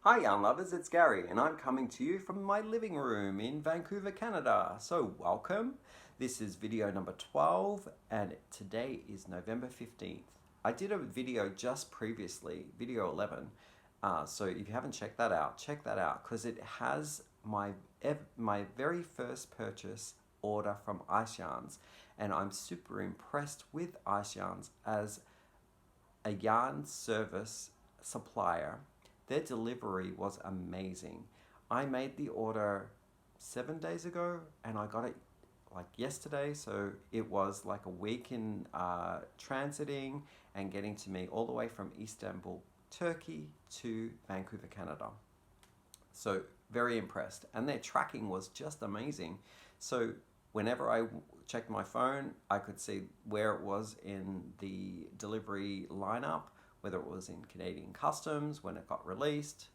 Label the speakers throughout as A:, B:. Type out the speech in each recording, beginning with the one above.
A: Hi yarn lovers, it's Gary and I'm coming to you from my living room in Vancouver, Canada. So welcome. This is video number 12 and today is November 15th. I did a video just previously, video 11. So if you haven't checked that out, check that out because it has my very first purchase order from Ice Yarns, and I'm super impressed with Ice Yarns as a yarn service supplier. Their delivery was amazing. I made the order 7 days ago and I got it like yesterday, so it was like a week in transiting and getting to me all the way from Istanbul, Turkey to Vancouver, Canada. So very impressed, and their tracking was just amazing. So whenever I checked my phone, I could see where it was in the delivery lineup, whether it was in Canadian Customs, when it got released,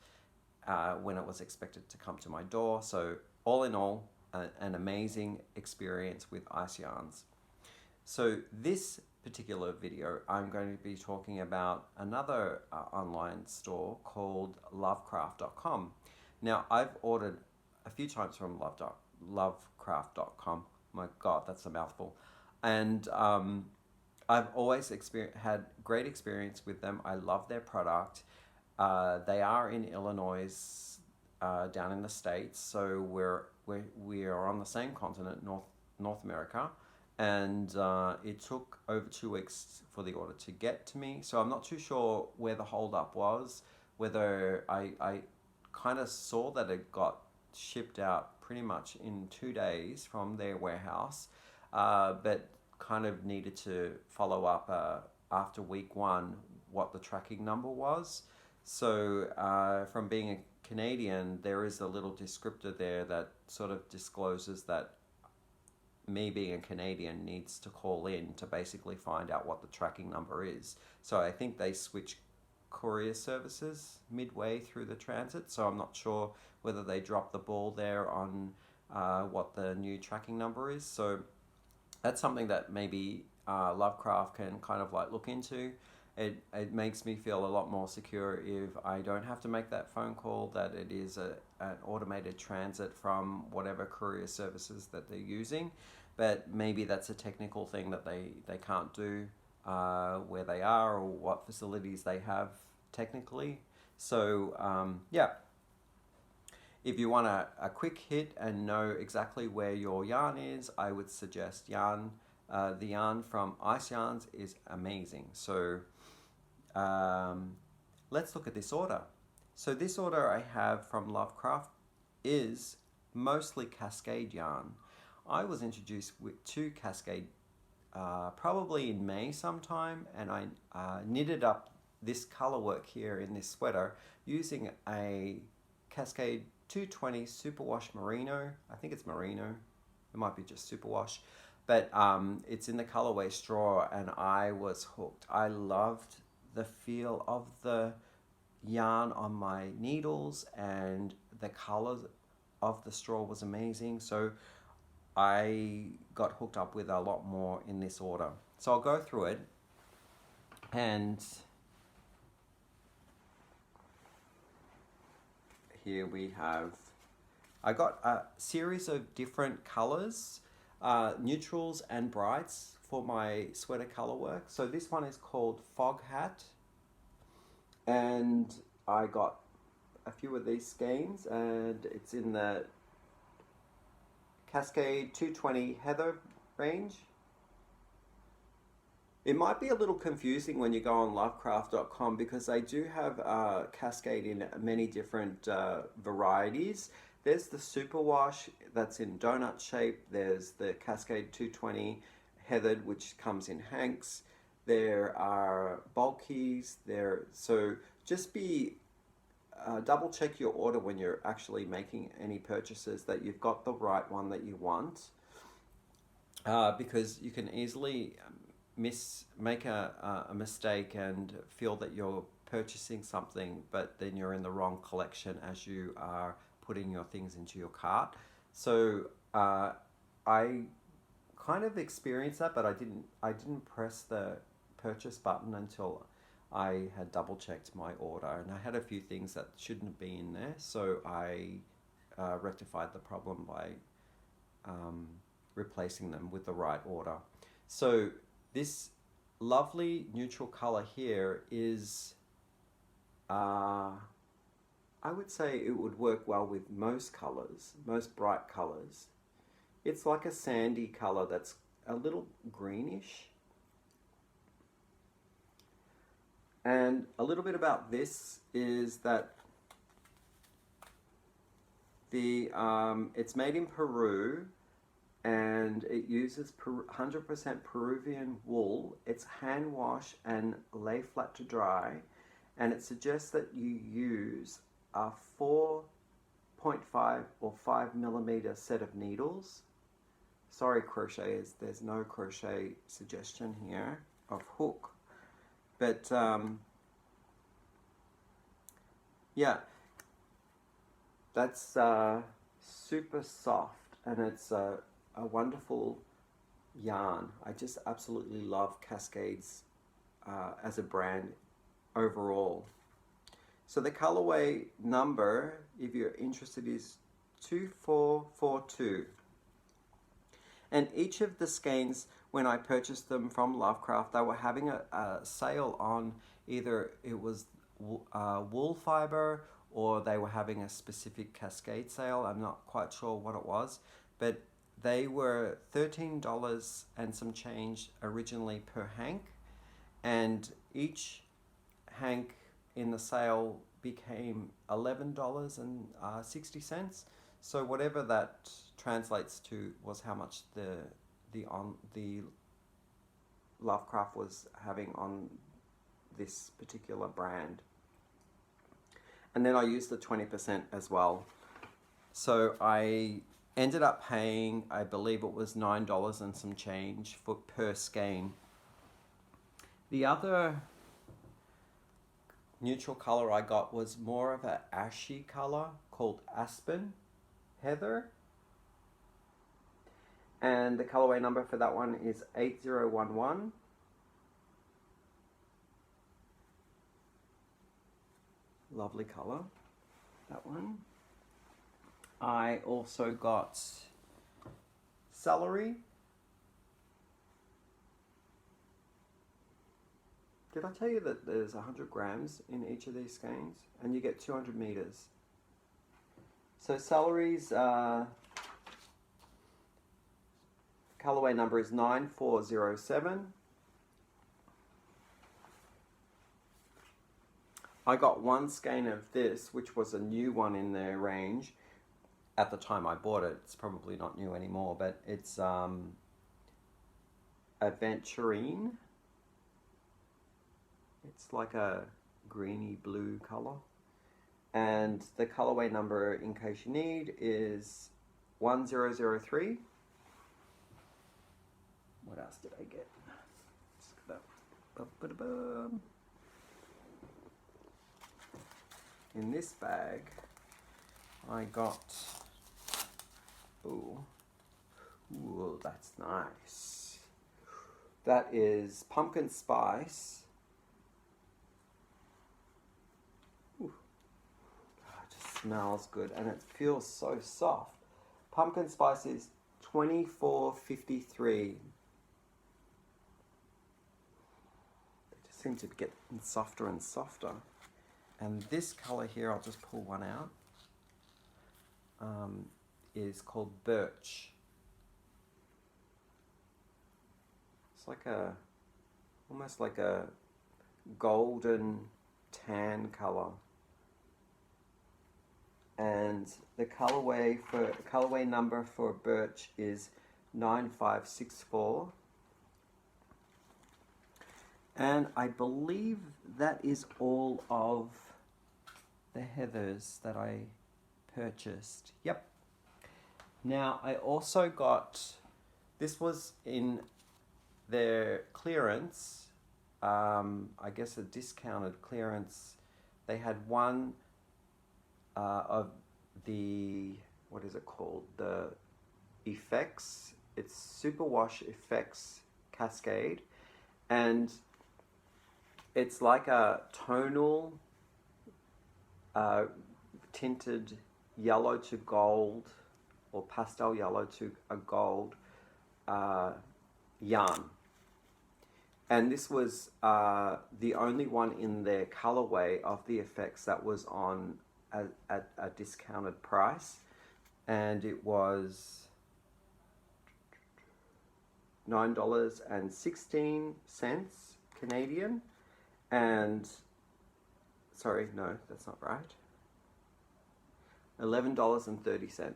A: when it was expected to come to my door. So all in all, an amazing experience with Ice Yarns. So this particular video, I'm going to be talking about another online store called Lovecraft.com. Now, I've ordered a few times from Lovecraft.com. My God, that's a mouthful. And I've always had great experience with them. I love their product. They are in Illinois, down in the States, so we are on the same continent, North America, and it took over 2 weeks for the order to get to me. So I'm not too sure where the holdup was. Whether I kind of saw that it got shipped out pretty much in 2 days from their warehouse, but kind of needed to follow up after week 1 what the tracking number was. So from being a Canadian, there is a little descriptor there that sort of discloses that me being a Canadian needs to call in to basically find out what the tracking number is. So I think they switch courier services midway through the transit, so I'm not sure whether they dropped the ball there on what the new tracking number is. So that's something that maybe Lovecraft can kind of like look into. It makes me feel a lot more secure if I don't have to make that phone call, that it is an automated transit from whatever courier services that they're using. But maybe that's a technical thing that they can't do where they are or what facilities they have technically. So yeah. If you want a quick hit and know exactly where your yarn is, I would suggest yarn. The yarn from Ice Yarns is amazing. So let's look at this order. So this order I have from Lovecraft is mostly Cascade yarn. I was introduced to Cascade probably in May sometime, and I knitted up this color work here in this sweater using a Cascade 220 Superwash Merino. I think it's Merino. It might be just Superwash. But it's in the colorway straw, and I was hooked. I loved the feel of the yarn on my needles, and the colors of the straw was amazing. So I got hooked up with a lot more in this order. So I'll go through it. And here we have, I got a series of different colors, neutrals and brights for my sweater color work. So this one is called Fog Hat, and I got a few of these skeins, and it's in the Cascade 220 Heather range. It might be a little confusing when you go on Lovecraft.com because they do have Cascade in many different varieties. There's the Superwash that's in donut shape. There's the Cascade 220 Heathered, which comes in hanks. There are bulkies there. So just be double check your order when you're actually making any purchases that you've got the right one that you want, because you can easily make a mistake and feel that you're purchasing something, but then you're in the wrong collection as you are putting your things into your cart. So I kind of experienced that, but I didn't press the purchase button until I had double checked my order and I had a few things that shouldn't be in there, so I rectified the problem by replacing them with the right order. So this lovely neutral color here is, I would say it would work well with most colors, most bright colors. It's like a sandy color that's a little greenish. And a little bit about this is that it's made in Peru, and it uses 100% Peruvian wool. It's hand wash and lay flat to dry, and it suggests that you use a 4.5 or 5 millimeter set of needles. Sorry, crocheters, there's no crochet suggestion here of hook. But yeah, that's super soft, and it's a wonderful yarn. I just absolutely love Cascades as a brand overall. So the colorway number, if you're interested, is 2442. And each of the skeins, when I purchased them from Lovecraft, they were having a sale on either it was wool fiber, or they were having a specific Cascade sale. I'm not quite sure what it was, but they were $13 and some change originally per hank, and each hank in the sale became $11.60. So whatever that translates to was how much the Lovecraft was having on this particular brand. And then I used the 20% as well. So I ended up paying, I believe it was $9 and some change for per skein. The other neutral color I got was more of an ashy color called Aspen Heather. And the colorway number for that one is 8011. Lovely color, that one. I also got celery. Did I tell you that there's 100 grams in each of these skeins, and you get 200 meters? So celery's colorway number is 9407. I got one skein of this, which was a new one in their range. At the time I bought it, it's probably not new anymore, but it's Aventurine. It's like a greeny blue color. And the colorway number, in case you need, is 1003. What else did I get? In this bag, I got, ooh, that's nice. That is pumpkin spice. Ooh. It just smells good, and it feels so soft. Pumpkin spice is 2453. They just seem to get softer and softer. And this color here, I'll just pull one out, is called Birch. It's like almost like a golden tan color. And the colorway number for Birch is 9564. And I believe that is all of the heathers that I purchased. Yep. Now I also got, this was in their clearance, I guess a discounted clearance. They had one of the, what is it called? The Effects. It's Superwash Effects Cascade. And It's like a tonal tinted yellow to gold or pastel yellow to a gold yarn. And this was the only one in their colorway of the effects that was on at a discounted price. And it was $9.16 Canadian. And, sorry, no, that's not right. $11.30.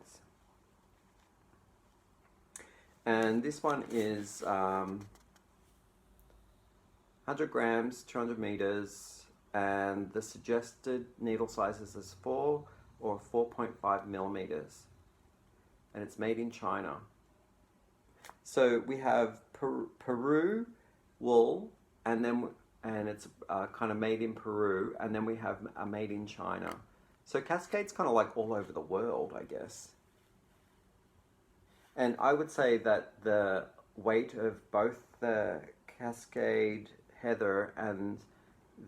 A: And this one is 100 grams, 200 meters, and the suggested needle sizes is 4 or 4.5 millimeters. And it's made in China. So we have Peru wool, and it's kind of made in Peru, and then we have a made in China. So Cascade's kind of like all over the world, I guess. And I would say that the weight of both the Cascade Heather and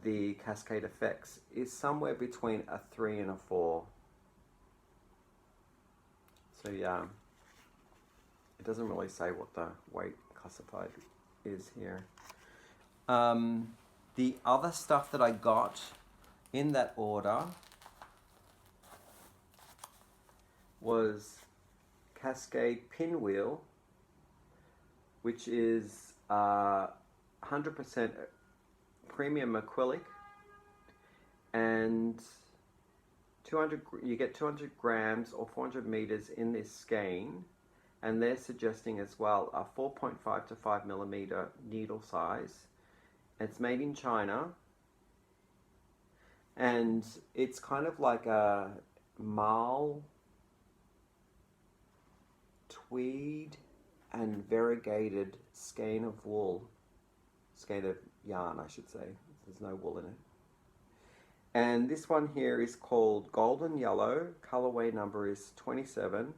A: the Cascade Effects is somewhere between a 3 and a 4. So yeah, it doesn't really say what the weight classified is here. The other stuff that I got in that order was Cascade Pinwheel, which is 100% premium acrylic, and you get 200 grams or 400 meters in this skein, and they're suggesting as well a 4.5 to 5 millimeter needle size. It's made in China, and it's kind of like a marl, tweed, and variegated skein of yarn, I should say. There's no wool in it. And this one here is called Golden Yellow. Colorway number is 27,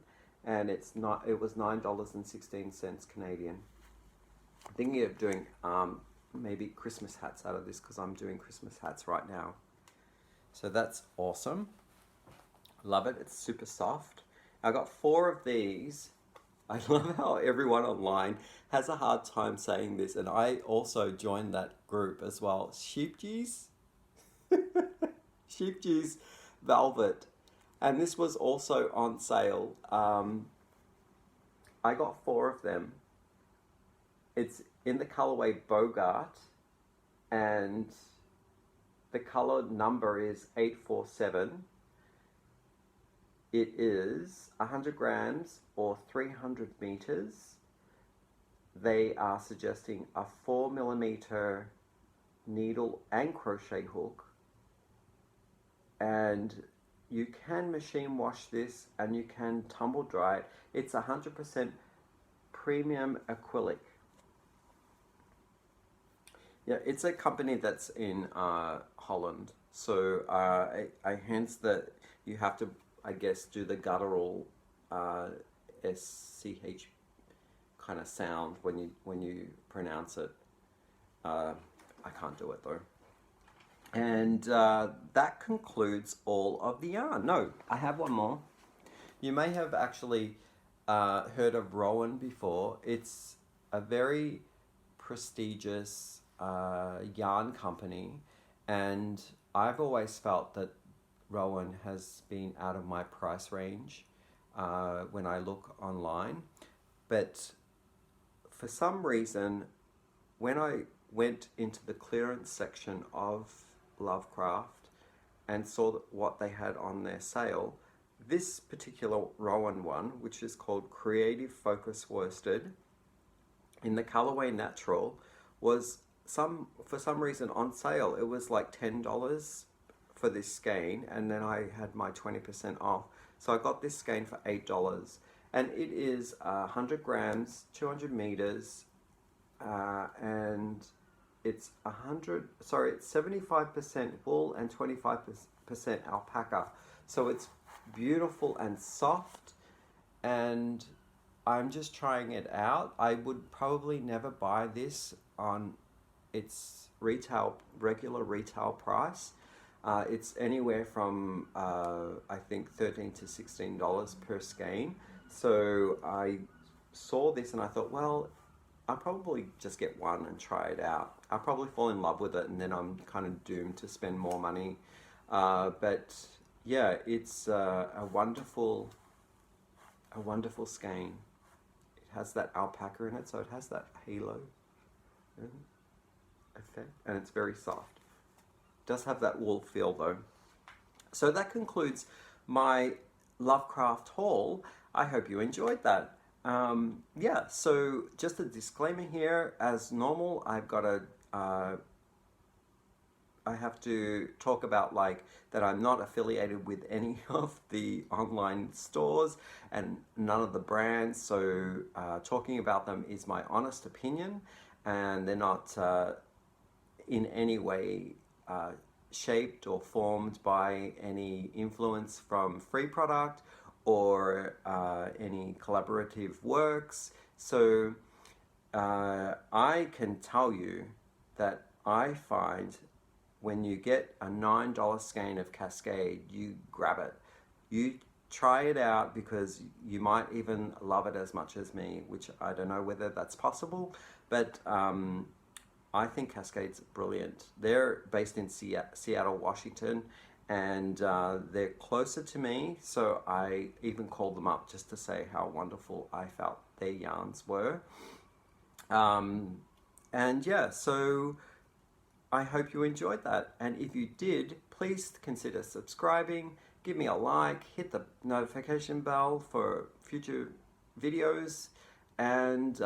A: and it was $9.16 Canadian. I'm thinking of doing maybe Christmas hats out of this, because I'm doing Christmas hats right now. So that's awesome. Love it. It's super soft. I got 4 of these. I love how everyone online has a hard time saying this, and I also joined that group as well. Scheepjies? Scheepjies Velvet. And this was also on sale. I got 4 of them. It's in the colorway Bogart, and the color number is 847. It is 100 grams or 300 meters. They are suggesting a 4 millimeter needle and crochet hook. And you can machine wash this, and you can tumble dry it. It's 100% premium acrylic. Yeah, it's a company that's in Holland. So hence that you have to, I guess, do the guttural SCH kind of sound when you pronounce it. I can't do it though. And that concludes all of the yarn. No, I have one more. You may have actually heard of Rowan before. It's a very prestigious yarn company, and I've always felt that Rowan has been out of my price range when I look online. But for some reason, when I went into the clearance section of Lovecraft and saw what they had on their sale, this particular Rowan one, which is called Creative Focus Worsted, in the colorway Natural, was for some reason on sale. It was like $10 for this skein, and then I had my 20% off. So I got this skein for $8, and it is 100 grams, 200 meters, and it's 75% wool and 25% alpaca. So it's beautiful and soft, and I'm just trying it out. I would probably never buy this on It's regular retail price. It's anywhere from I think $13 to $16 per skein. So I saw this and I thought, well, I'll probably just get one and try it out. I'll probably fall in love with it, and then I'm kind of doomed to spend more money. But yeah, it's a wonderful skein. It has that alpaca in it, so it has that halo effect, and it's very soft. It does have that wool feel though. So that concludes my Lovecraft haul. I hope you enjoyed that. Yeah, so just a disclaimer here, as normal, I have to talk about like that I'm not affiliated with any of the online stores and none of the brands, so talking about them is my honest opinion, and they're not in any way shaped or formed by any influence from free product or any collaborative works. So I can tell you that I find when you get a $9 skein of Cascade, you grab it. You try it out, because you might even love it as much as me, which I don't know whether that's possible, but I think Cascade's brilliant. They're based in Seattle, Washington, and they're closer to me, so I even called them up just to say how wonderful I felt their yarns were. And yeah, so I hope you enjoyed that, and if you did, please consider subscribing, give me a like, hit the notification bell for future videos, and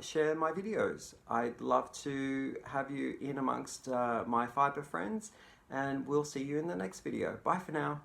A: share my videos. I'd love to have you in amongst my fiber friends, and we'll see you in the next video. Bye for now.